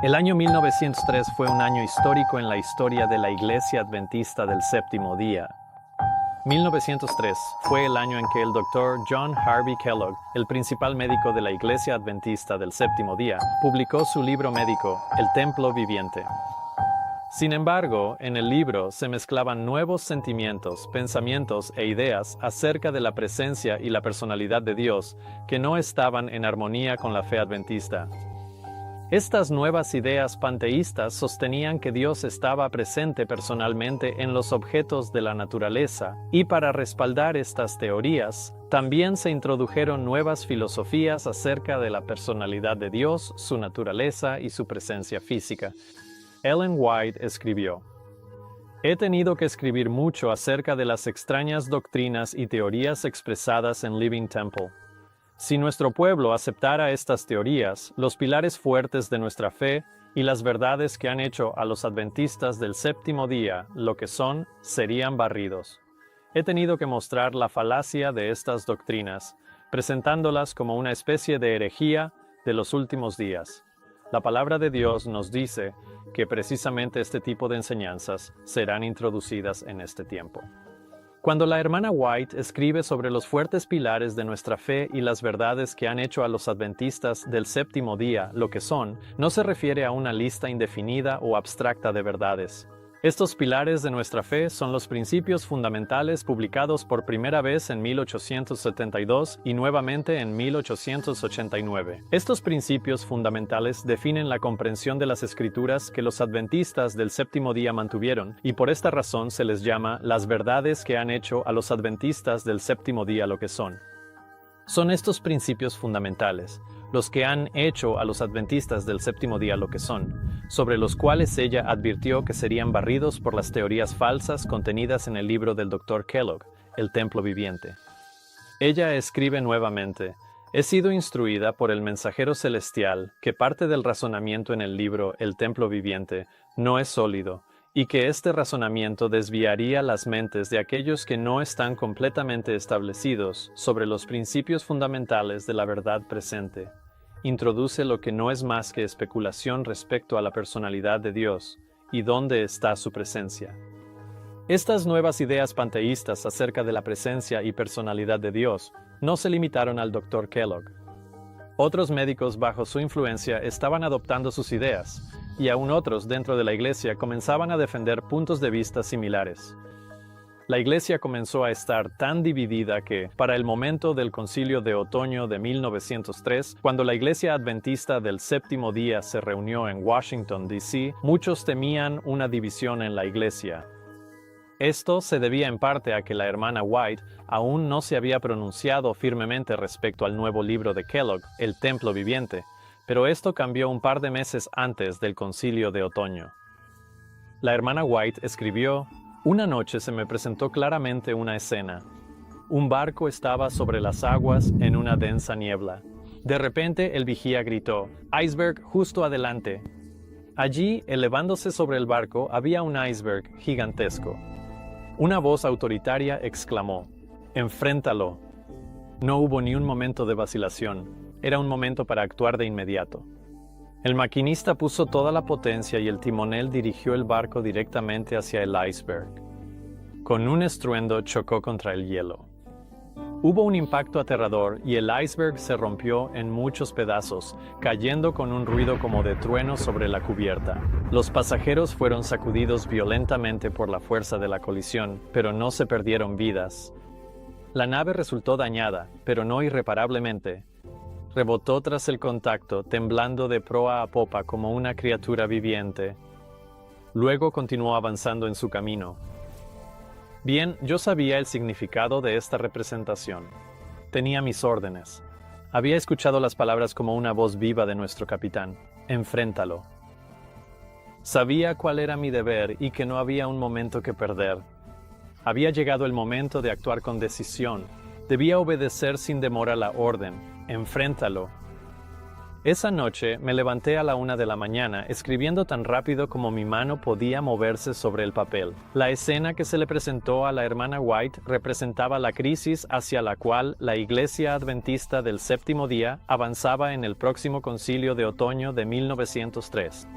El año 1903 fue un año histórico en la historia de la Iglesia Adventista del Séptimo Día. 1903 fue el año en que el Dr. John Harvey Kellogg, el principal médico de la Iglesia Adventista del Séptimo Día, publicó su libro médico, El Templo Viviente. Sin embargo, en el libro se mezclaban nuevos sentimientos, pensamientos e ideas acerca de la presencia y la personalidad de Dios que no estaban en armonía con la fe adventista. Estas nuevas ideas panteístas sostenían que Dios estaba presente personalmente en los objetos de la naturaleza, y para respaldar estas teorías, también se introdujeron nuevas filosofías acerca de la personalidad de Dios, su naturaleza y su presencia física. Ellen White escribió: "He tenido que escribir mucho acerca de las extrañas doctrinas y teorías expresadas en Living Temple. Si nuestro pueblo aceptara estas teorías, los pilares fuertes de nuestra fe y las verdades que han hecho a los adventistas del séptimo día lo que son, serían barridos. He tenido que mostrar la falacia de estas doctrinas, presentándolas como una especie de herejía de los últimos días. La palabra de Dios nos dice que precisamente este tipo de enseñanzas serán introducidas en este tiempo". Cuando la hermana White escribe sobre los fuertes pilares de nuestra fe y las verdades que han hecho a los adventistas del séptimo día lo que son, no se refiere a una lista indefinida o abstracta de verdades. Estos pilares de nuestra fe son los principios fundamentales publicados por primera vez en 1872 y nuevamente en 1889. Estos principios fundamentales definen la comprensión de las Escrituras que los adventistas del séptimo día mantuvieron, y por esta razón se les llama las verdades que han hecho a los adventistas del séptimo día lo que son. Son estos principios fundamentales los que han hecho a los adventistas del séptimo día lo que son, sobre los cuales ella advirtió que serían barridos por las teorías falsas contenidas en el libro del Dr. Kellogg, El Templo Viviente. Ella escribe nuevamente: "He sido instruida por el mensajero celestial que parte del razonamiento en el libro El Templo Viviente no es sólido, y que este razonamiento desviaría las mentes de aquellos que no están completamente establecidos sobre los principios fundamentales de la verdad presente. Introduce lo que no es más que especulación respecto a la personalidad de Dios y dónde está su presencia". Estas nuevas ideas panteístas acerca de la presencia y personalidad de Dios no se limitaron al Dr. Kellogg. Otros médicos bajo su influencia estaban adoptando sus ideas, y aún otros dentro de la Iglesia comenzaban a defender puntos de vista similares. La Iglesia comenzó a estar tan dividida que, para el momento del Concilio de Otoño de 1903, cuando la Iglesia Adventista del Séptimo Día se reunió en Washington, D.C., muchos temían una división en la Iglesia. Esto se debía en parte a que la hermana White aún no se había pronunciado firmemente respecto al nuevo libro de Kellogg, El Templo Viviente, pero esto cambió un par de meses antes del Concilio de Otoño. La hermana White escribió: "Una noche se me presentó claramente una escena. Un barco estaba sobre las aguas en una densa niebla. De repente el vigía gritó: 'Iceberg justo adelante'. Allí, elevándose sobre el barco, había un iceberg gigantesco. Una voz autoritaria exclamó: 'Enfréntalo'". No hubo ni un momento de vacilación. Era un momento para actuar de inmediato. El maquinista puso toda la potencia y el timonel dirigió el barco directamente hacia el iceberg. Con un estruendo chocó contra el hielo. Hubo un impacto aterrador y el iceberg se rompió en muchos pedazos, cayendo con un ruido como de trueno sobre la cubierta. Los pasajeros fueron sacudidos violentamente por la fuerza de la colisión, pero no se perdieron vidas. La nave resultó dañada, pero no irreparablemente. Rebotó tras el contacto, temblando de proa a popa como una criatura viviente. Luego continuó avanzando en su camino. Bien, yo sabía el significado de esta representación. Tenía mis órdenes. Había escuchado las palabras como una voz viva de nuestro capitán: "Enfréntalo". Sabía cuál era mi deber y que no había un momento que perder. Había llegado el momento de actuar con decisión. Debía obedecer sin demora la orden: "Enfréntalo". Esa noche me levanté a la 1 de la mañana, escribiendo tan rápido como mi mano podía moverse sobre el papel. La escena que se le presentó a la hermana White representaba la crisis hacia la cual la Iglesia Adventista del Séptimo Día avanzaba en el próximo concilio de otoño de 1903.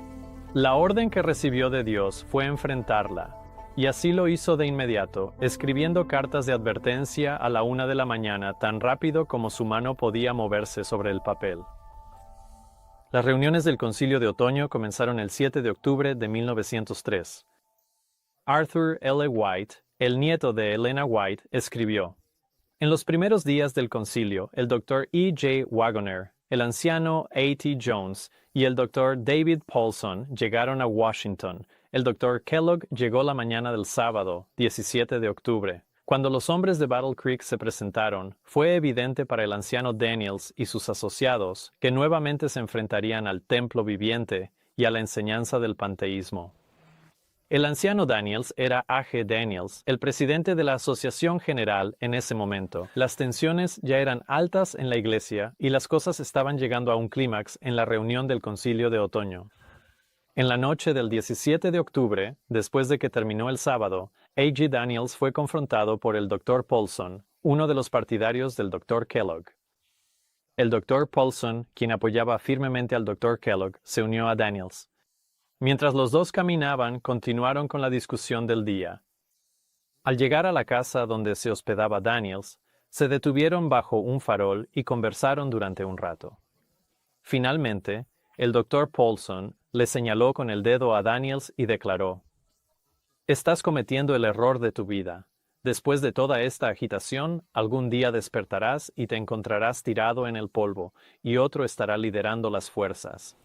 La orden que recibió de Dios fue enfrentarla, y así lo hizo de inmediato, escribiendo cartas de advertencia a la 1 de la mañana tan rápido como su mano podía moverse sobre el papel. Las reuniones del Concilio de Otoño comenzaron el 7 de octubre de 1903. Arthur L. White, el nieto de Elena White, escribió: En los primeros días del concilio, el Dr. E. J. Wagoner, el anciano A. T. Jones y el Dr. David Paulson llegaron a Washington. El Dr. Kellogg llegó la mañana del sábado, 17 de octubre. Cuando los hombres de Battle Creek se presentaron, fue evidente para el anciano Daniels y sus asociados que nuevamente se enfrentarían al templo viviente y a la enseñanza del panteísmo. El anciano Daniels era A. G. Daniels, el presidente de la Asociación General en ese momento. Las tensiones ya eran altas en la iglesia y las cosas estaban llegando a un clímax en la reunión del Concilio de Otoño. En la noche del 17 de octubre, después de que terminó el sábado, A. G. Daniels fue confrontado por el Dr. Paulson, uno de los partidarios del Dr. Kellogg. El Dr. Paulson, quien apoyaba firmemente al Dr. Kellogg, se unió a Daniels. Mientras los dos caminaban, continuaron con la discusión del día. Al llegar a la casa donde se hospedaba Daniels, se detuvieron bajo un farol y conversaron durante un rato. Finalmente, el Dr. Paulson le señaló con el dedo a Daniels y declaró: «Estás cometiendo el error de tu vida. Después de toda esta agitación, algún día despertarás y te encontrarás tirado en el polvo, y otro estará liderando las fuerzas».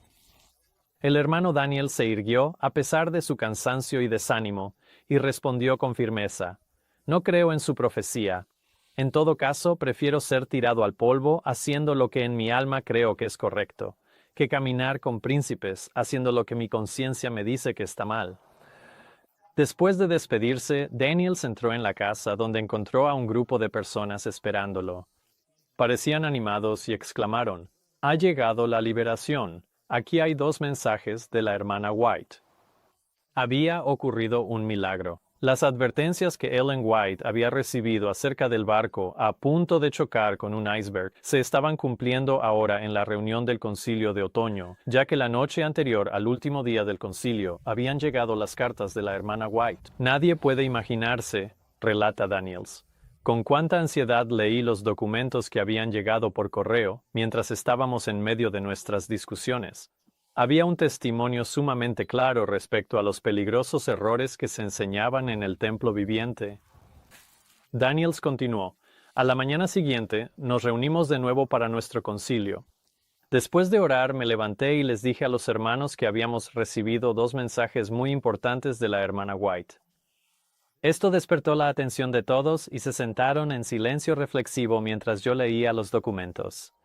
El hermano Daniel se irguió a pesar de su cansancio y desánimo, y respondió con firmeza: «No creo en su profecía. En todo caso, prefiero ser tirado al polvo haciendo lo que en mi alma creo que es correcto, que caminar con príncipes haciendo lo que mi conciencia me dice que está mal». Después de despedirse, Daniels entró en la casa donde encontró a un grupo de personas esperándolo. Parecían animados y exclamaron: «Ha llegado la liberación. Aquí hay 2 mensajes de la hermana White». Había ocurrido un milagro. Las advertencias que Ellen White había recibido acerca del barco a punto de chocar con un iceberg se estaban cumpliendo ahora en la reunión del concilio de otoño, ya que la noche anterior al último día del concilio habían llegado las cartas de la hermana White. «Nadie puede imaginarse», relata Daniels, «con cuánta ansiedad leí los documentos que habían llegado por correo mientras estábamos en medio de nuestras discusiones. Había un testimonio sumamente claro respecto a los peligrosos errores que se enseñaban en el templo viviente». Daniels continuó: «A la mañana siguiente nos reunimos de nuevo para nuestro concilio. Después de orar me levanté y les dije a los hermanos que habíamos recibido 2 mensajes muy importantes de la hermana White. Esto despertó la atención de todos y se sentaron en silencio reflexivo mientras yo leía los documentos.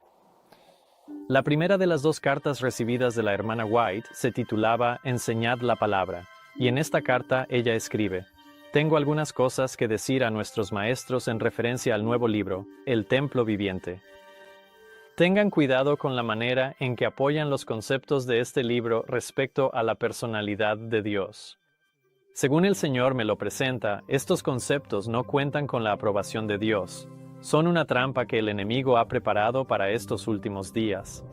La primera de las 2 cartas recibidas de la hermana White se titulaba Enseñad la palabra, y en esta carta ella escribe: «Tengo algunas cosas que decir a nuestros maestros en referencia al nuevo libro, El Templo Viviente. Tengan cuidado con la manera en que apoyan los conceptos de este libro respecto a la personalidad de Dios. Según el Señor me lo presenta, estos conceptos no cuentan con la aprobación de Dios. Son una trampa que el enemigo ha preparado para estos últimos días.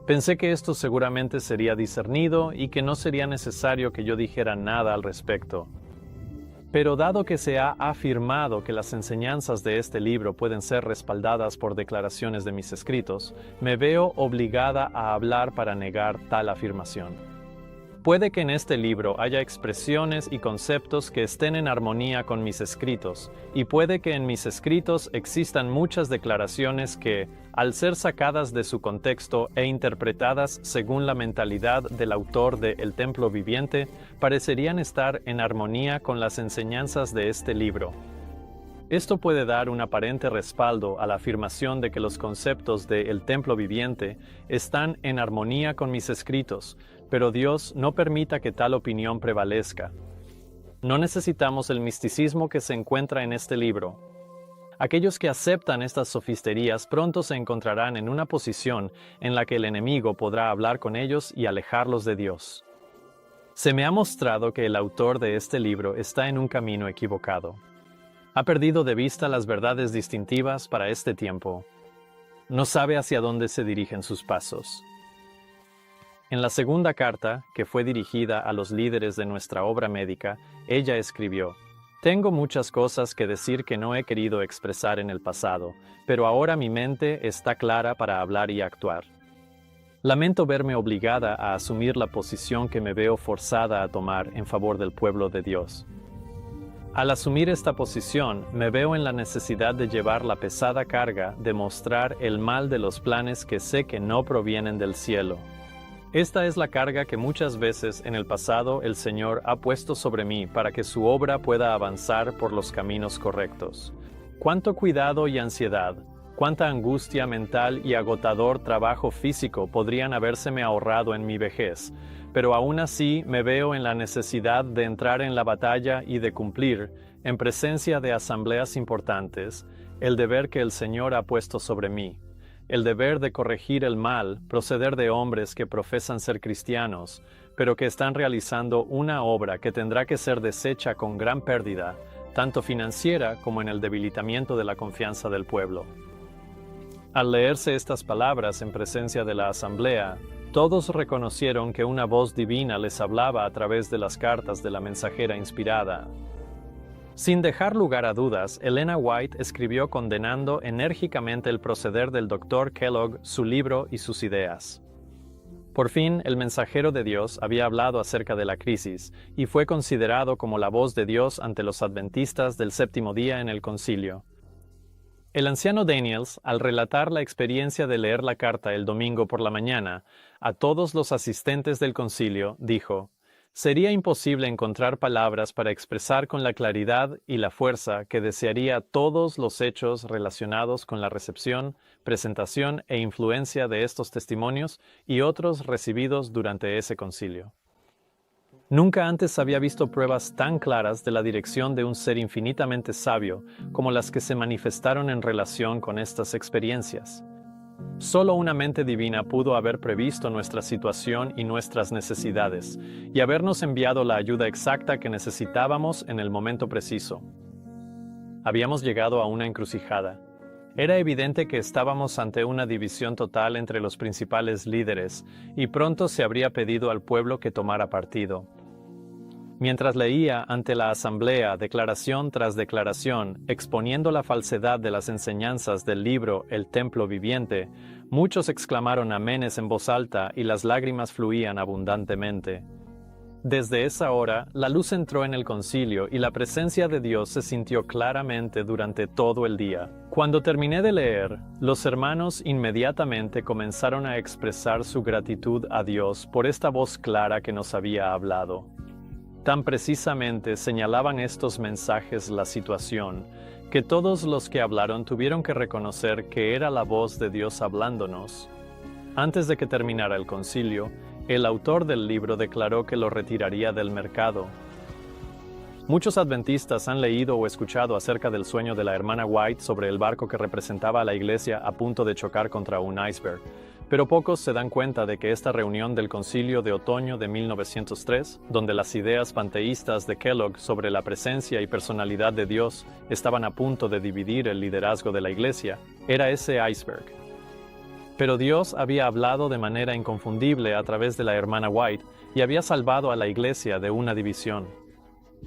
Pensé que esto seguramente sería discernido y que no sería necesario que yo dijera nada al respecto. Pero dado que se ha afirmado que las enseñanzas de este libro pueden ser respaldadas por declaraciones de mis escritos, me veo obligada a hablar para negar tal afirmación. Puede que en este libro haya expresiones y conceptos que estén en armonía con mis escritos, y puede que en mis escritos existan muchas declaraciones que, al ser sacadas de su contexto e interpretadas según la mentalidad del autor de El Templo Viviente, parecerían estar en armonía con las enseñanzas de este libro. Esto puede dar un aparente respaldo a la afirmación de que los conceptos de El Templo Viviente están en armonía con mis escritos, pero Dios no permita que tal opinión prevalezca. No necesitamos el misticismo que se encuentra en este libro. Aquellos que aceptan estas sofisterías pronto se encontrarán en una posición en la que el enemigo podrá hablar con ellos y alejarlos de Dios. Se me ha mostrado que el autor de este libro está en un camino equivocado. Ha perdido de vista las verdades distintivas para este tiempo. No sabe hacia dónde se dirigen sus pasos. En la segunda carta, que fue dirigida a los líderes de nuestra obra médica, ella escribió: «Tengo muchas cosas que decir que no he querido expresar en el pasado, pero ahora mi mente está clara para hablar y actuar. Lamento verme obligada a asumir la posición que me veo forzada a tomar en favor del pueblo de Dios. Al asumir esta posición, me veo en la necesidad de llevar la pesada carga de mostrar el mal de los planes que sé que no provienen del cielo. Esta es la carga que muchas veces en el pasado el Señor ha puesto sobre mí para que su obra pueda avanzar por los caminos correctos. Cuánto cuidado y ansiedad, cuánta angustia mental y agotador trabajo físico podrían habérseme ahorrado en mi vejez, pero aún así me veo en la necesidad de entrar en la batalla y de cumplir, en presencia de asambleas importantes, el deber que el Señor ha puesto sobre mí. El deber de corregir el mal proceder de hombres que profesan ser cristianos, pero que están realizando una obra que tendrá que ser deshecha con gran pérdida, tanto financiera como en el debilitamiento de la confianza del pueblo». Al leerse estas palabras en presencia de la asamblea, todos reconocieron que una voz divina les hablaba a través de las cartas de la mensajera inspirada. Sin dejar lugar a dudas, Elena White escribió condenando enérgicamente el proceder del Dr. Kellogg, su libro y sus ideas. Por fin, el mensajero de Dios había hablado acerca de la crisis y fue considerado como la voz de Dios ante los adventistas del séptimo día en el concilio. El anciano Daniels, al relatar la experiencia de leer la carta el domingo por la mañana, a todos los asistentes del concilio, dijo: «Sería imposible encontrar palabras para expresar con la claridad y la fuerza que desearía todos los hechos relacionados con la recepción, presentación e influencia de estos testimonios y otros recibidos durante ese concilio. Nunca antes había visto pruebas tan claras de la dirección de un ser infinitamente sabio como las que se manifestaron en relación con estas experiencias. Solo una mente divina pudo haber previsto nuestra situación y nuestras necesidades, y habernos enviado la ayuda exacta que necesitábamos en el momento preciso. Habíamos llegado a una encrucijada. Era evidente que estábamos ante una división total entre los principales líderes, y pronto se habría pedido al pueblo que tomara partido. Mientras leía ante la asamblea declaración tras declaración, exponiendo la falsedad de las enseñanzas del libro El Templo Viviente, muchos exclamaron amenes en voz alta y las lágrimas fluían abundantemente. Desde esa hora, la luz entró en el concilio y la presencia de Dios se sintió claramente durante todo el día. Cuando terminé de leer, los hermanos inmediatamente comenzaron a expresar su gratitud a Dios por esta voz clara que nos había hablado. Tan precisamente señalaban estos mensajes la situación, que todos los que hablaron tuvieron que reconocer que era la voz de Dios hablándonos. Antes de que terminara el concilio, el autor del libro declaró que lo retiraría del mercado. Muchos adventistas han leído o escuchado acerca del sueño de la hermana White sobre el barco que representaba a la iglesia a punto de chocar contra un iceberg, pero pocos se dan cuenta de que esta reunión del concilio de otoño de 1903, donde las ideas panteístas de Kellogg sobre la presencia y personalidad de Dios estaban a punto de dividir el liderazgo de la iglesia, era ese iceberg. Pero Dios había hablado de manera inconfundible a través de la hermana White y había salvado a la iglesia de una división.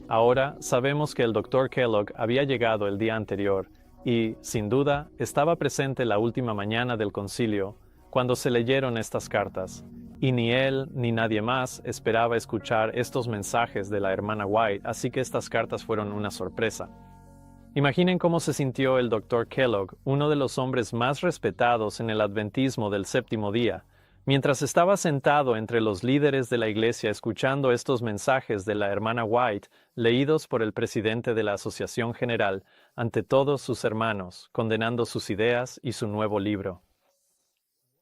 Ahora sabemos que el Dr. Kellogg había llegado el día anterior y, sin duda, estaba presente la última mañana del concilio, cuando se leyeron estas cartas, y ni él ni nadie más esperaba escuchar estos mensajes de la hermana White, así que estas cartas fueron una sorpresa. Imaginen cómo se sintió el Dr. Kellogg, uno de los hombres más respetados en el adventismo del séptimo día, mientras estaba sentado entre los líderes de la iglesia escuchando estos mensajes de la hermana White, leídos por el presidente de la Asociación General, ante todos sus hermanos, condenando sus ideas y su nuevo libro.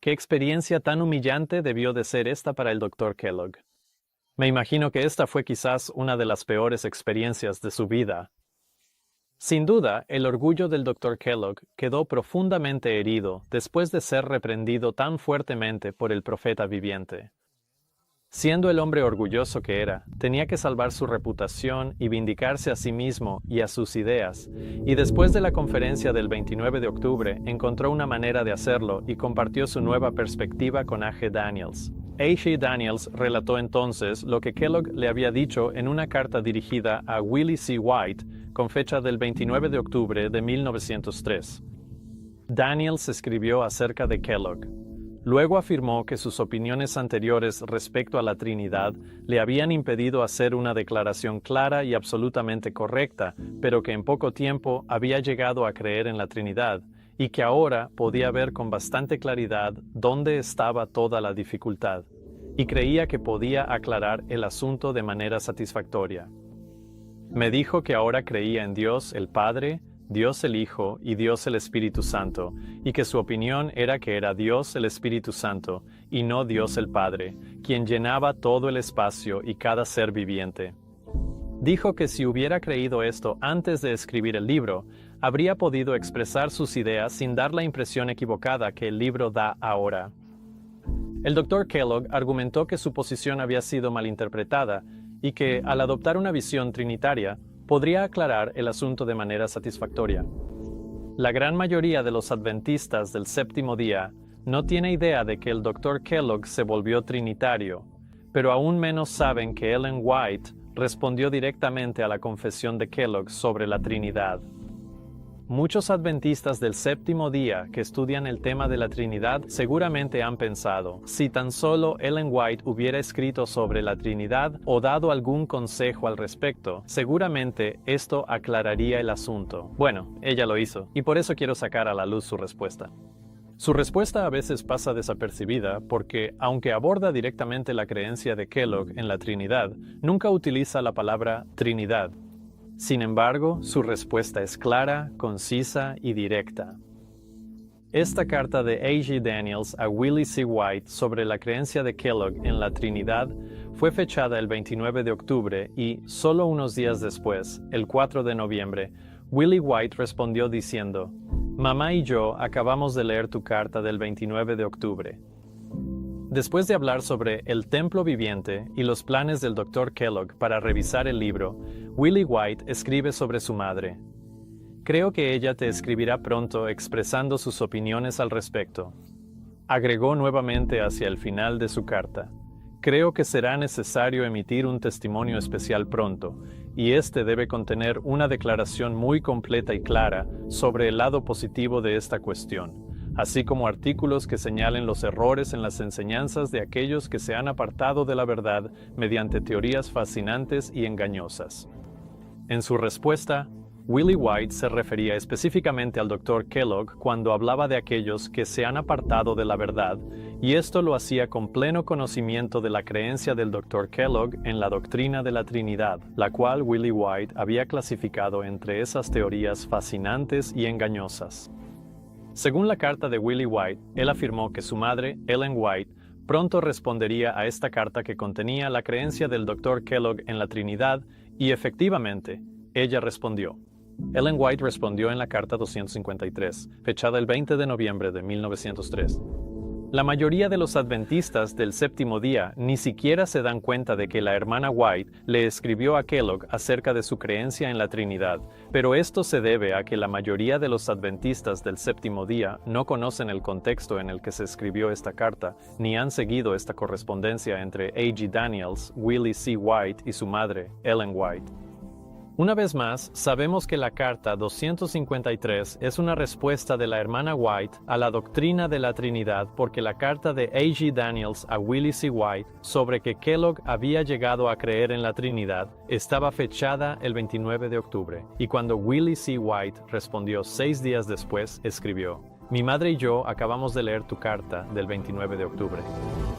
¿Qué experiencia tan humillante debió de ser esta para el Dr. Kellogg? Me imagino que esta fue quizás una de las peores experiencias de su vida. Sin duda, el orgullo del Dr. Kellogg quedó profundamente herido después de ser reprendido tan fuertemente por el profeta viviente. Siendo el hombre orgulloso que era, tenía que salvar su reputación y vindicarse a sí mismo y a sus ideas, y después de la conferencia del 29 de octubre encontró una manera de hacerlo y compartió su nueva perspectiva con A.G. Daniels. A.G. Daniels relató entonces lo que Kellogg le había dicho en una carta dirigida a Willie C. White con fecha del 29 de octubre de 1903. Daniels escribió acerca de Kellogg. Luego afirmó que sus opiniones anteriores respecto a la Trinidad le habían impedido hacer una declaración clara y absolutamente correcta, pero que en poco tiempo había llegado a creer en la Trinidad, y que ahora podía ver con bastante claridad dónde estaba toda la dificultad, y creía que podía aclarar el asunto de manera satisfactoria. Me dijo que ahora creía en Dios el Padre, Dios el Hijo y Dios el Espíritu Santo, y que su opinión era que era Dios el Espíritu Santo, y no Dios el Padre, quien llenaba todo el espacio y cada ser viviente. Dijo que si hubiera creído esto antes de escribir el libro, habría podido expresar sus ideas sin dar la impresión equivocada que el libro da ahora. El Dr. Kellogg argumentó que su posición había sido malinterpretada y que, al adoptar una visión trinitaria, podría aclarar el asunto de manera satisfactoria. La gran mayoría de los adventistas del séptimo día no tiene idea de que el Dr. Kellogg se volvió trinitario, pero aún menos saben que Ellen White respondió directamente a la confesión de Kellogg sobre la Trinidad. Muchos adventistas del séptimo día que estudian el tema de la Trinidad seguramente han pensado, si tan solo Ellen White hubiera escrito sobre la Trinidad o dado algún consejo al respecto, seguramente esto aclararía el asunto. Bueno, ella lo hizo, y por eso quiero sacar a la luz su respuesta. Su respuesta a veces pasa desapercibida porque, aunque aborda directamente la creencia de Kellogg en la Trinidad, nunca utiliza la palabra Trinidad. Sin embargo, su respuesta es clara, concisa y directa. Esta carta de A.G. Daniels a Willie C. White sobre la creencia de Kellogg en la Trinidad fue fechada el 29 de octubre y, solo unos días después, el 4 de noviembre, Willie White respondió diciendo: «Mamá y yo acabamos de leer tu carta del 29 de octubre». Después de hablar sobre el templo viviente y los planes del Dr. Kellogg para revisar el libro, Willie White escribe sobre su madre. Creo que ella te escribirá pronto expresando sus opiniones al respecto. Agregó nuevamente hacia el final de su carta. Creo que será necesario emitir un testimonio especial pronto, y este debe contener una declaración muy completa y clara sobre el lado positivo de esta cuestión, así como artículos que señalen los errores en las enseñanzas de aquellos que se han apartado de la verdad mediante teorías fascinantes y engañosas. En su respuesta, Willie White se refería específicamente al Dr. Kellogg cuando hablaba de aquellos que se han apartado de la verdad, y esto lo hacía con pleno conocimiento de la creencia del Dr. Kellogg en la doctrina de la Trinidad, la cual Willie White había clasificado entre esas teorías fascinantes y engañosas. Según la carta de Willie White, él afirmó que su madre, Ellen White, pronto respondería a esta carta que contenía la creencia del Dr. Kellogg en la Trinidad, y efectivamente, ella respondió. Ellen White respondió en la carta 253, fechada el 20 de noviembre de 1903. La mayoría de los adventistas del séptimo día ni siquiera se dan cuenta de que la hermana White le escribió a Kellogg acerca de su creencia en la Trinidad, pero esto se debe a que la mayoría de los adventistas del séptimo día no conocen el contexto en el que se escribió esta carta, ni han seguido esta correspondencia entre A.G. Daniels, Willie C. White y su madre, Ellen White. Una vez más, sabemos que la carta 253 es una respuesta de la hermana White a la doctrina de la Trinidad porque la carta de A.G. Daniels a Willie C. White sobre que Kellogg había llegado a creer en la Trinidad estaba fechada el 29 de octubre, y cuando Willie C. White respondió 6 días después, escribió: «Mi madre y yo acabamos de leer tu carta del 29 de octubre».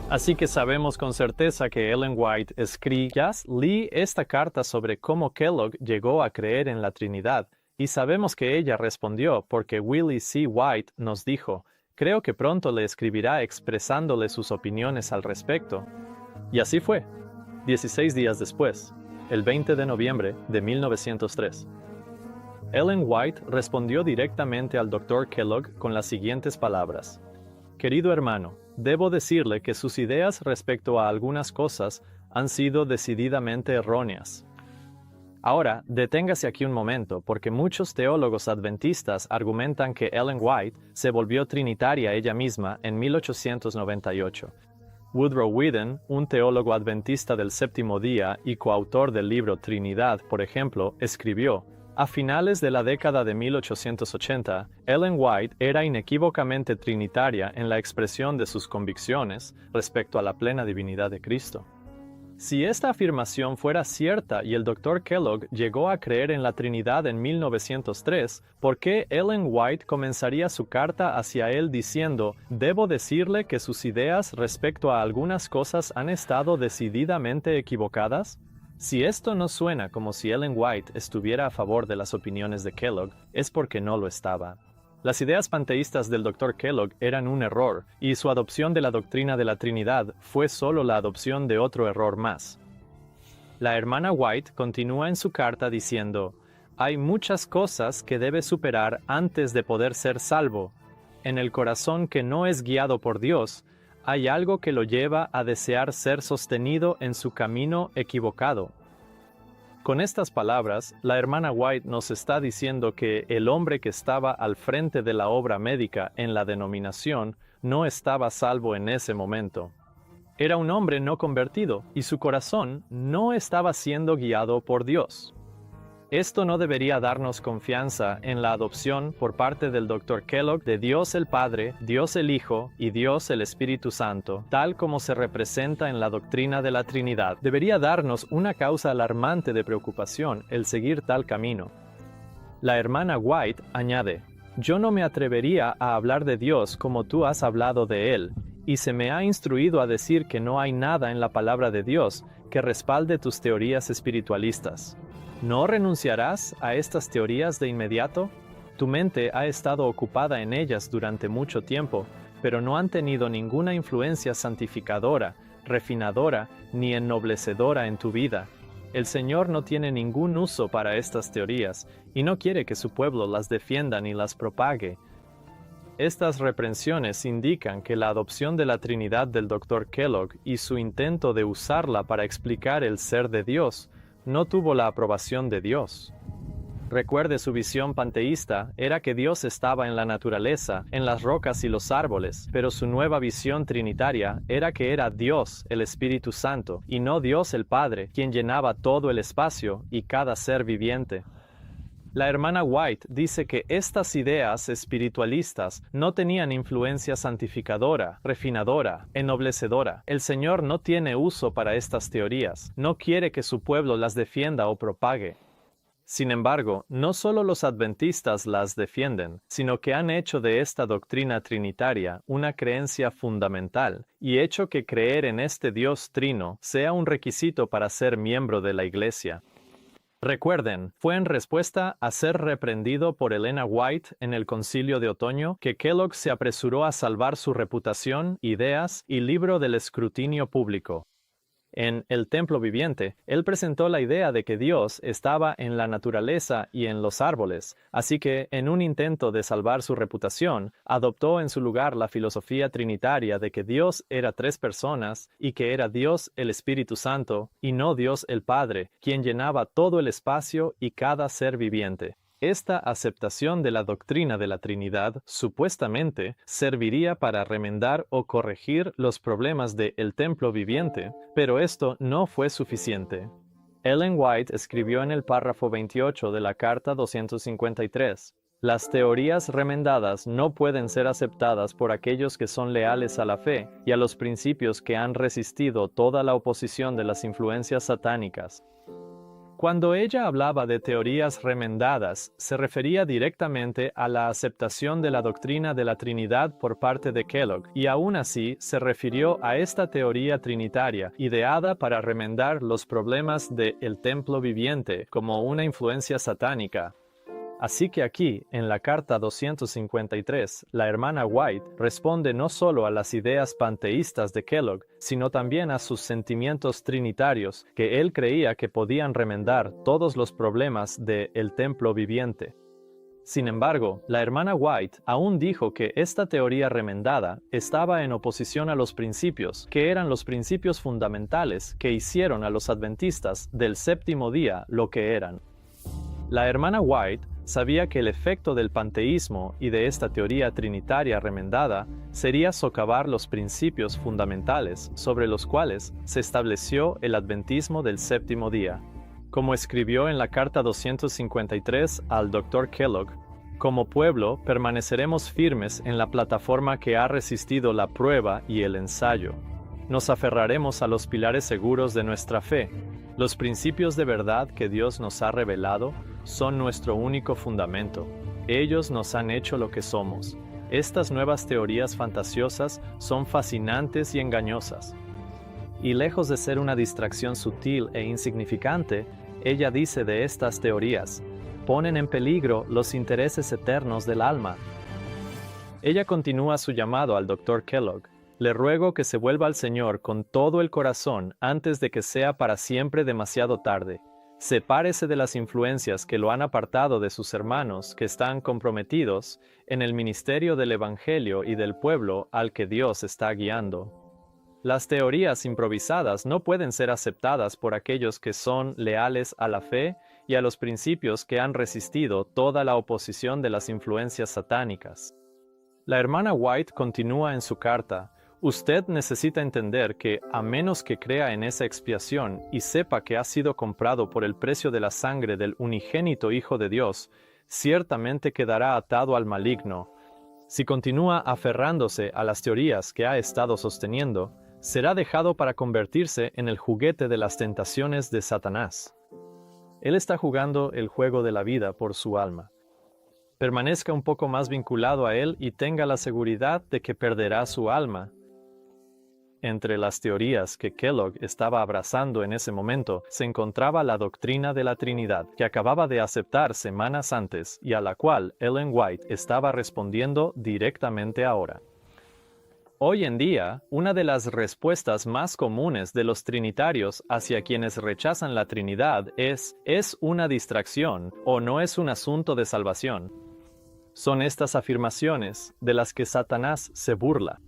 Así que sabemos con certeza que Ellen White escribió: «Ya leí esta carta sobre cómo Kellogg llegó a creer en la Trinidad, y sabemos que ella respondió porque Willie C. White nos dijo, creo que pronto le escribirá expresándole sus opiniones al respecto». Y así fue, 16 días después, el 20 de noviembre de 1903. Ellen White respondió directamente al Dr. Kellogg con las siguientes palabras: Querido hermano, debo decirle que sus ideas respecto a algunas cosas han sido decididamente erróneas. Ahora, deténgase aquí un momento, porque muchos teólogos adventistas argumentan que Ellen White se volvió trinitaria ella misma en 1898. Woodrow Wilson, un teólogo adventista del séptimo día y coautor del libro Trinidad, por ejemplo, escribió: a finales de la década de 1880, Ellen White era inequívocamente trinitaria en la expresión de sus convicciones respecto a la plena divinidad de Cristo. Si esta afirmación fuera cierta y el Dr. Kellogg llegó a creer en la Trinidad en 1903, ¿por qué Ellen White comenzaría su carta hacia él diciendo: debo decirle que sus ideas respecto a algunas cosas han estado decididamente equivocadas? Si esto no suena como si Ellen White estuviera a favor de las opiniones de Kellogg, es porque no lo estaba. Las ideas panteístas del Dr. Kellogg eran un error, y su adopción de la doctrina de la Trinidad fue solo la adopción de otro error más. La hermana White continúa en su carta diciendo: hay muchas cosas que debe superar antes de poder ser salvo. En el corazón que no es guiado por Dios, hay algo que lo lleva a desear ser sostenido en su camino equivocado. Con estas palabras, la hermana White nos está diciendo que el hombre que estaba al frente de la obra médica en la denominación no estaba salvo en ese momento. Era un hombre no convertido y su corazón no estaba siendo guiado por Dios. Esto no debería darnos confianza en la adopción por parte del Dr. Kellogg de Dios el Padre, Dios el Hijo y Dios el Espíritu Santo, tal como se representa en la doctrina de la Trinidad. Debería darnos una causa alarmante de preocupación el seguir tal camino. La hermana White añade: yo no me atrevería a hablar de Dios como tú has hablado de Él, y se me ha instruido a decir que no hay nada en la palabra de Dios que respalde tus teorías espiritualistas. ¿No renunciarás a estas teorías de inmediato? Tu mente ha estado ocupada en ellas durante mucho tiempo, pero no han tenido ninguna influencia santificadora, refinadora, ni ennoblecedora en tu vida. El Señor no tiene ningún uso para estas teorías, y no quiere que su pueblo las defienda ni las propague. Estas reprensiones indican que la adopción de la Trinidad del Dr. Kellogg y su intento de usarla para explicar el ser de Dios no tuvo la aprobación de Dios. Recuerde, su visión panteísta era que Dios estaba en la naturaleza, en las rocas y los árboles, pero su nueva visión trinitaria era que era Dios, el Espíritu Santo, y no Dios el Padre, quien llenaba todo el espacio y cada ser viviente. La hermana White dice que estas ideas espiritualistas no tenían influencia santificadora, refinadora, ennoblecedora. El Señor no tiene uso para estas teorías, no quiere que su pueblo las defienda o propague. Sin embargo, no solo los adventistas las defienden, sino que han hecho de esta doctrina trinitaria una creencia fundamental y hecho que creer en este Dios trino sea un requisito para ser miembro de la Iglesia. Recuerden, fue en respuesta a ser reprendido por Elena White en el Concilio de Otoño que Kellogg se apresuró a salvar su reputación, ideas y libro del escrutinio público. En El Templo Viviente, él presentó la idea de que Dios estaba en la naturaleza y en los árboles, así que, en un intento de salvar su reputación, adoptó en su lugar la filosofía trinitaria de que Dios era tres personas y que era Dios el Espíritu Santo y no Dios el Padre, quien llenaba todo el espacio y cada ser viviente. Esta aceptación de la doctrina de la Trinidad supuestamente serviría para remendar o corregir los problemas de El Templo Viviente, pero esto no fue suficiente. Ellen White escribió en el párrafo 28 de la Carta 253: las teorías remendadas no pueden ser aceptadas por aquellos que son leales a la fe y a los principios que han resistido toda la oposición de las influencias satánicas. Cuando ella hablaba de teorías remendadas, se refería directamente a la aceptación de la doctrina de la Trinidad por parte de Kellogg, y aún así se refirió a esta teoría trinitaria, ideada para remendar los problemas de El Templo Viviente como una influencia satánica. Así que aquí, en la carta 253, la hermana White responde no solo a las ideas panteístas de Kellogg, sino también a sus sentimientos trinitarios, que él creía que podían remendar todos los problemas de el templo viviente. Sin embargo, la hermana White aún dijo que esta teoría remendada estaba en oposición a los principios, que eran los principios fundamentales que hicieron a los adventistas del séptimo día lo que eran. La hermana White sabía que el efecto del panteísmo y de esta teoría trinitaria remendada sería socavar los principios fundamentales sobre los cuales se estableció el adventismo del séptimo día. Como escribió en la carta 253 al Dr. Kellogg, como pueblo permaneceremos firmes en la plataforma que ha resistido la prueba y el ensayo. Nos aferraremos a los pilares seguros de nuestra fe. Los principios de verdad que Dios nos ha revelado son nuestro único fundamento. Ellos nos han hecho lo que somos. Estas nuevas teorías fantasiosas son fascinantes y engañosas. Y lejos de ser una distracción sutil e insignificante, ella dice de estas teorías, ponen en peligro los intereses eternos del alma. Ella continúa su llamado al Dr. Kellogg. Le ruego que se vuelva al Señor con todo el corazón antes de que sea para siempre demasiado tarde. Sepárese de las influencias que lo han apartado de sus hermanos que están comprometidos en el ministerio del Evangelio y del pueblo al que Dios está guiando. Las teorías improvisadas no pueden ser aceptadas por aquellos que son leales a la fe y a los principios que han resistido toda la oposición de las influencias satánicas. La hermana White continúa en su carta. Usted necesita entender que, a menos que crea en esa expiación y sepa que ha sido comprado por el precio de la sangre del unigénito Hijo de Dios, ciertamente quedará atado al maligno. Si continúa aferrándose a las teorías que ha estado sosteniendo, será dejado para convertirse en el juguete de las tentaciones de Satanás. Él está jugando el juego de la vida por su alma. Permanezca un poco más vinculado a él y tenga la seguridad de que perderá su alma. Entre las teorías que Kellogg estaba abrazando en ese momento se encontraba la doctrina de la Trinidad, que acababa de aceptar semanas antes y a la cual Ellen White estaba respondiendo directamente ahora. Hoy en día, una de las respuestas más comunes de los trinitarios hacia quienes rechazan la Trinidad ¿es una distracción o no es un asunto de salvación? Son estas afirmaciones de las que Satanás se burla.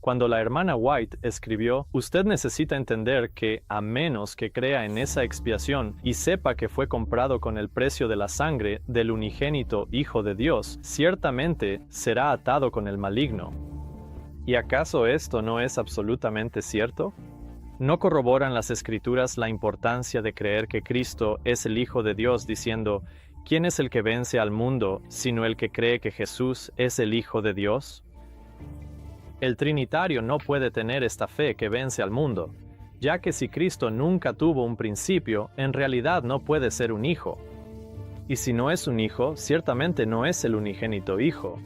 Cuando la hermana White escribió, usted necesita entender que, a menos que crea en esa expiación y sepa que fue comprado con el precio de la sangre del unigénito Hijo de Dios, ciertamente será atado con el maligno. ¿Y acaso esto no es absolutamente cierto? ¿No corroboran las Escrituras la importancia de creer que Cristo es el Hijo de Dios diciendo, ¿quién es el que vence al mundo, sino el que cree que Jesús es el Hijo de Dios? El Trinitario no puede tener esta fe que vence al mundo, ya que si Cristo nunca tuvo un principio, en realidad no puede ser un hijo. Y si no es un hijo, ciertamente no es el unigénito Hijo.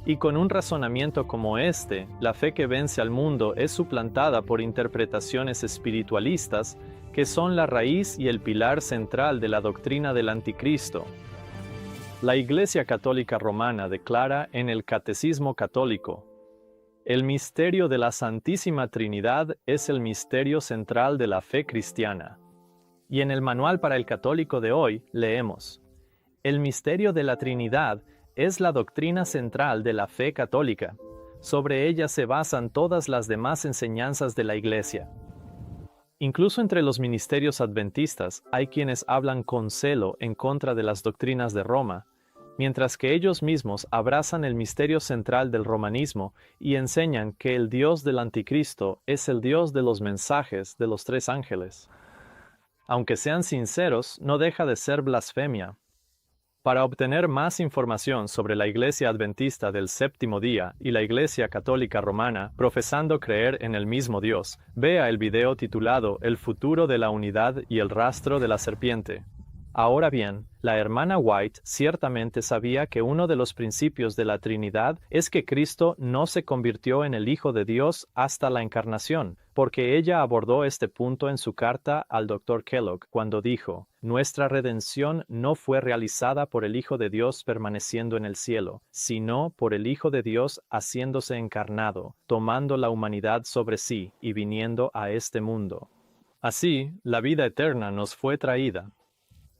Y con un razonamiento como este, la fe que vence al mundo es suplantada por interpretaciones espiritualistas que son la raíz y el pilar central de la doctrina del Anticristo. La Iglesia Católica Romana declara en el Catecismo Católico: el misterio de la Santísima Trinidad es el misterio central de la fe cristiana. Y en el Manual para el Católico de hoy leemos: el misterio de la Trinidad es la doctrina central de la fe católica. Sobre ella se basan todas las demás enseñanzas de la Iglesia. Incluso entre los ministerios adventistas hay quienes hablan con celo en contra de las doctrinas de Roma, mientras que ellos mismos abrazan el misterio central del romanismo y enseñan que el Dios del Anticristo es el Dios de los mensajes de los tres ángeles. Aunque sean sinceros, no deja de ser blasfemia. Para obtener más información sobre la Iglesia Adventista del Séptimo Día y la Iglesia Católica Romana, profesando creer en el mismo Dios, vea el video titulado El futuro de la unidad y el rastro de la serpiente. Ahora bien, la hermana White ciertamente sabía que uno de los principios de la Trinidad es que Cristo no se convirtió en el Hijo de Dios hasta la encarnación, porque ella abordó este punto en su carta al Dr. Kellogg cuando dijo: "Nuestra redención no fue realizada por el Hijo de Dios permaneciendo en el cielo, sino por el Hijo de Dios haciéndose encarnado, tomando la humanidad sobre sí y viniendo a este mundo. Así, la vida eterna nos fue traída.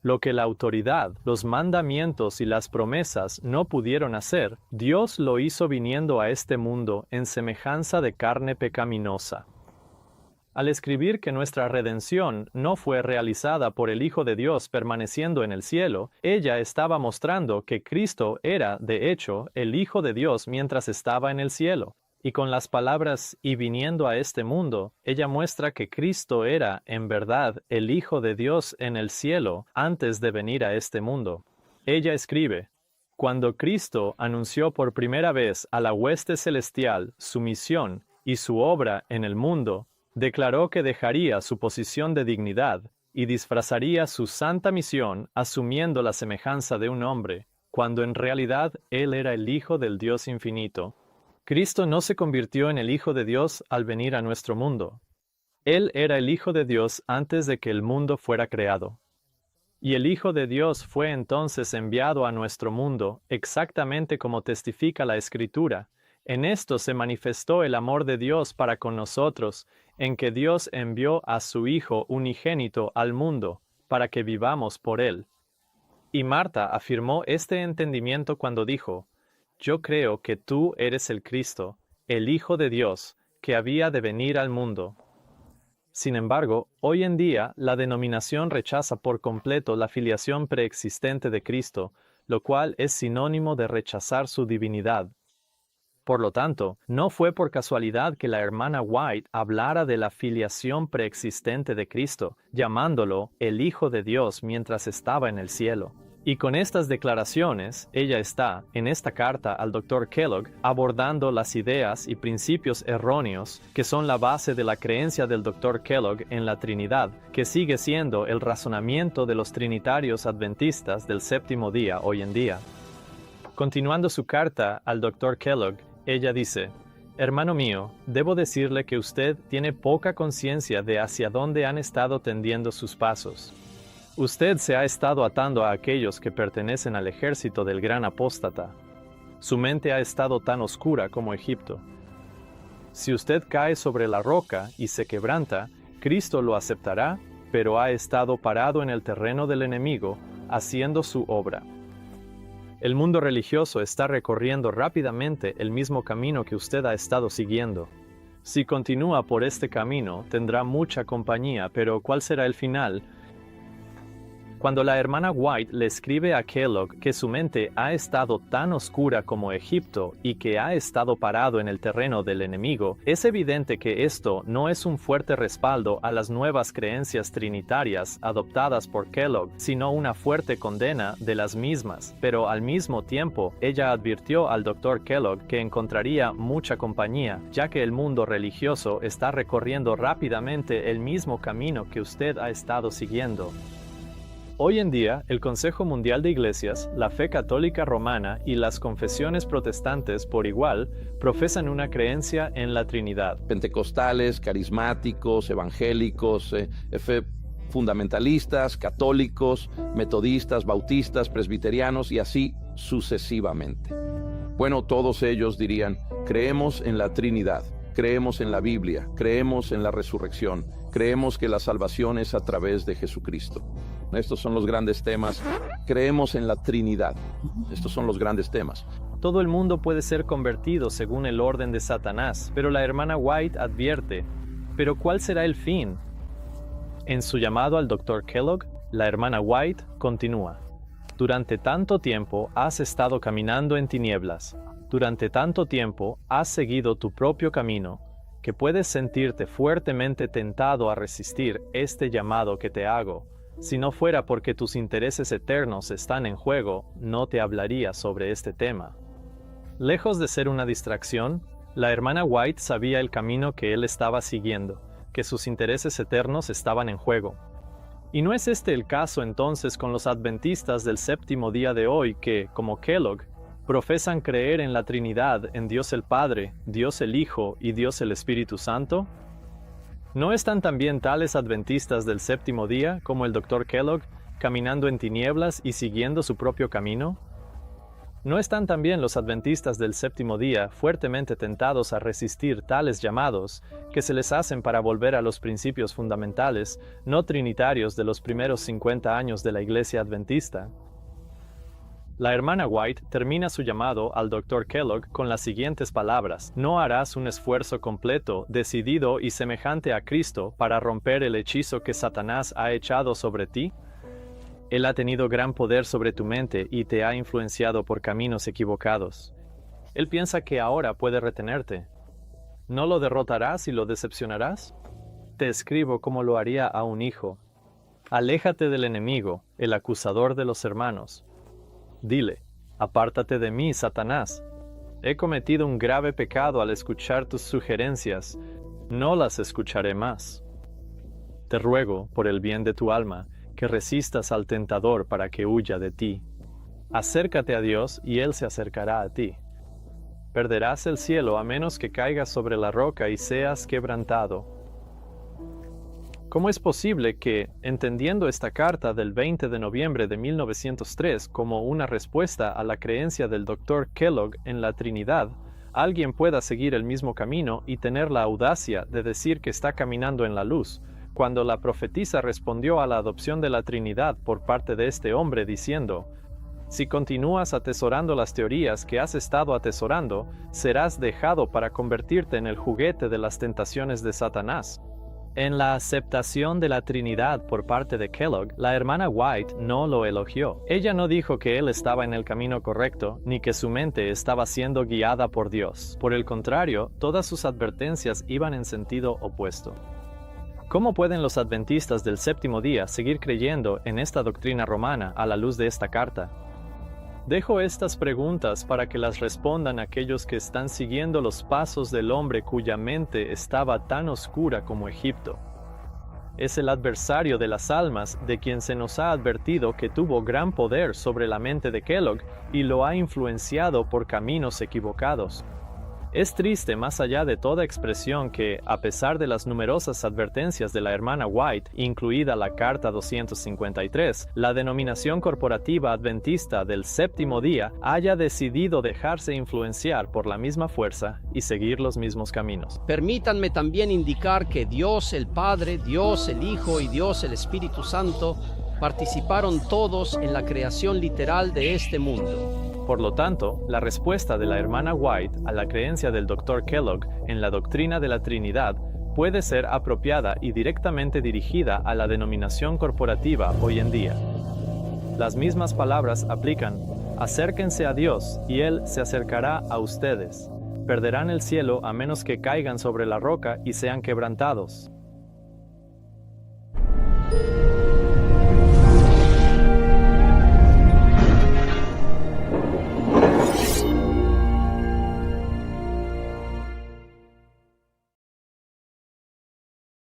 Lo que la autoridad, los mandamientos y las promesas no pudieron hacer, Dios lo hizo viniendo a este mundo en semejanza de carne pecaminosa". Al escribir que nuestra redención no fue realizada por el Hijo de Dios permaneciendo en el cielo, ella estaba mostrando que Cristo era, de hecho, el Hijo de Dios mientras estaba en el cielo. Y con las palabras "y viniendo a este mundo", ella muestra que Cristo era, en verdad, el Hijo de Dios en el cielo antes de venir a este mundo. Ella escribe: "Cuando Cristo anunció por primera vez a la hueste celestial su misión y su obra en el mundo, declaró que dejaría su posición de dignidad y disfrazaría su santa misión asumiendo la semejanza de un hombre, cuando en realidad Él era el Hijo del Dios infinito. Cristo no se convirtió en el Hijo de Dios al venir a nuestro mundo. Él era el Hijo de Dios antes de que el mundo fuera creado. Y el Hijo de Dios fue entonces enviado a nuestro mundo, exactamente como testifica la Escritura. En esto se manifestó el amor de Dios para con nosotros, en que Dios envió a su Hijo unigénito al mundo, para que vivamos por Él". Y Marta afirmó este entendimiento cuando dijo: "Yo creo que tú eres el Cristo, el Hijo de Dios, que había de venir al mundo". Sin embargo, hoy en día la denominación rechaza por completo la filiación preexistente de Cristo, lo cual es sinónimo de rechazar su divinidad. Por lo tanto, no fue por casualidad que la hermana White hablara de la filiación preexistente de Cristo, llamándolo el Hijo de Dios mientras estaba en el cielo. Y con estas declaraciones, ella está, en esta carta al Dr. Kellogg, abordando las ideas y principios erróneos que son la base de la creencia del Dr. Kellogg en la Trinidad, que sigue siendo el razonamiento de los trinitarios adventistas del séptimo día hoy en día. Continuando su carta al Dr. Kellogg, ella dice: "Hermano mío, debo decirle que usted tiene poca conciencia de hacia dónde han estado tendiendo sus pasos. Usted se ha estado atando a aquellos que pertenecen al ejército del gran apóstata. Su mente ha estado tan oscura como Egipto. Si usted cae sobre la roca y se quebranta, Cristo lo aceptará, pero ha estado parado en el terreno del enemigo, haciendo su obra. El mundo religioso está recorriendo rápidamente el mismo camino que usted ha estado siguiendo. Si continúa por este camino, tendrá mucha compañía, pero ¿cuál será el final?". Cuando la hermana White le escribe a Kellogg que su mente ha estado tan oscura como Egipto y que ha estado parado en el terreno del enemigo, es evidente que esto no es un fuerte respaldo a las nuevas creencias trinitarias adoptadas por Kellogg, sino una fuerte condena de las mismas. Pero al mismo tiempo, ella advirtió al Dr. Kellogg que encontraría mucha compañía, ya que el mundo religioso está recorriendo rápidamente el mismo camino que usted ha estado siguiendo. Hoy en día, el Consejo Mundial de Iglesias, la fe católica romana y las confesiones protestantes por igual profesan una creencia en la Trinidad. Pentecostales, carismáticos, evangélicos, fundamentalistas, católicos, metodistas, bautistas, presbiterianos y así sucesivamente. Bueno, todos ellos dirían: creemos en la Trinidad, creemos en la Biblia, creemos en la resurrección, creemos que la salvación es a través de Jesucristo. Estos son los grandes temas. Creemos en la Trinidad. Estos son los grandes temas. Todo el mundo puede ser convertido según el orden de Satanás, pero la hermana White advierte: ¿pero cuál será el fin? En su llamado al Dr. Kellogg, la hermana White continúa: "Durante tanto tiempo has estado caminando en tinieblas. Durante tanto tiempo has seguido tu propio camino, que puedes sentirte fuertemente tentado a resistir este llamado que te hago. Si no fuera porque tus intereses eternos están en juego, no te hablaría sobre este tema". Lejos de ser una distracción, la hermana White sabía el camino que él estaba siguiendo, que sus intereses eternos estaban en juego. ¿Y no es este el caso entonces con los adventistas del séptimo día de hoy que, como Kellogg, profesan creer en la Trinidad, en Dios el Padre, Dios el Hijo y Dios el Espíritu Santo? ¿No están también tales adventistas del séptimo día, como el Dr. Kellogg, caminando en tinieblas y siguiendo su propio camino? ¿No están también los adventistas del séptimo día fuertemente tentados a resistir tales llamados que se les hacen para volver a los principios fundamentales, no trinitarios de los primeros 50 años de la Iglesia Adventista? La hermana White termina su llamado al Dr. Kellogg con las siguientes palabras: ¿No harás un esfuerzo completo, decidido y semejante a Cristo para romper el hechizo que Satanás ha echado sobre ti? Él ha tenido gran poder sobre tu mente y te ha influenciado por caminos equivocados. Él piensa que ahora puede retenerte. ¿No lo derrotarás y lo decepcionarás? Te escribo como lo haría a un hijo. Aléjate del enemigo, el acusador de los hermanos. Dile: apártate de mí, Satanás. He cometido un grave pecado al escuchar tus sugerencias. No las escucharé más. Te ruego, por el bien de tu alma, que resistas al tentador para que huya de ti. Acércate a Dios y Él se acercará a ti. Perderás el cielo a menos que caigas sobre la roca y seas quebrantado. ¿Cómo es posible que, entendiendo esta carta del 20 de noviembre de 1903 como una respuesta a la creencia del Dr. Kellogg en la Trinidad, alguien pueda seguir el mismo camino y tener la audacia de decir que está caminando en la luz, cuando la profetisa respondió a la adopción de la Trinidad por parte de este hombre diciendo: si continúas atesorando las teorías que has estado atesorando, serás dejado para convertirte en el juguete de las tentaciones de Satanás? En la aceptación de la Trinidad por parte de Kellogg, la hermana White no lo elogió. Ella no dijo que él estaba en el camino correcto, ni que su mente estaba siendo guiada por Dios. Por el contrario, todas sus advertencias iban en sentido opuesto. ¿Cómo pueden los adventistas del séptimo día seguir creyendo en esta doctrina romana a la luz de esta carta? Dejo estas preguntas para que las respondan aquellos que están siguiendo los pasos del hombre cuya mente estaba tan oscura como Egipto. Es el adversario de las almas de quien se nos ha advertido que tuvo gran poder sobre la mente de Kellogg y lo ha influenciado por caminos equivocados. Es triste más allá de toda expresión que, a pesar de las numerosas advertencias de la hermana White, incluida la Carta 253, la denominación corporativa adventista del séptimo día haya decidido dejarse influenciar por la misma fuerza y seguir los mismos caminos. Permítanme también indicar que Dios el Padre, Dios el Hijo y Dios el Espíritu Santo participaron todos en la creación literal de este mundo. Por lo tanto, la respuesta de la hermana White a la creencia del Dr. Kellogg en la doctrina de la Trinidad puede ser apropiada y directamente dirigida a la denominación corporativa hoy en día. Las mismas palabras aplican: acérquense a Dios y Él se acercará a ustedes. Perderán el cielo a menos que caigan sobre la roca y sean quebrantados.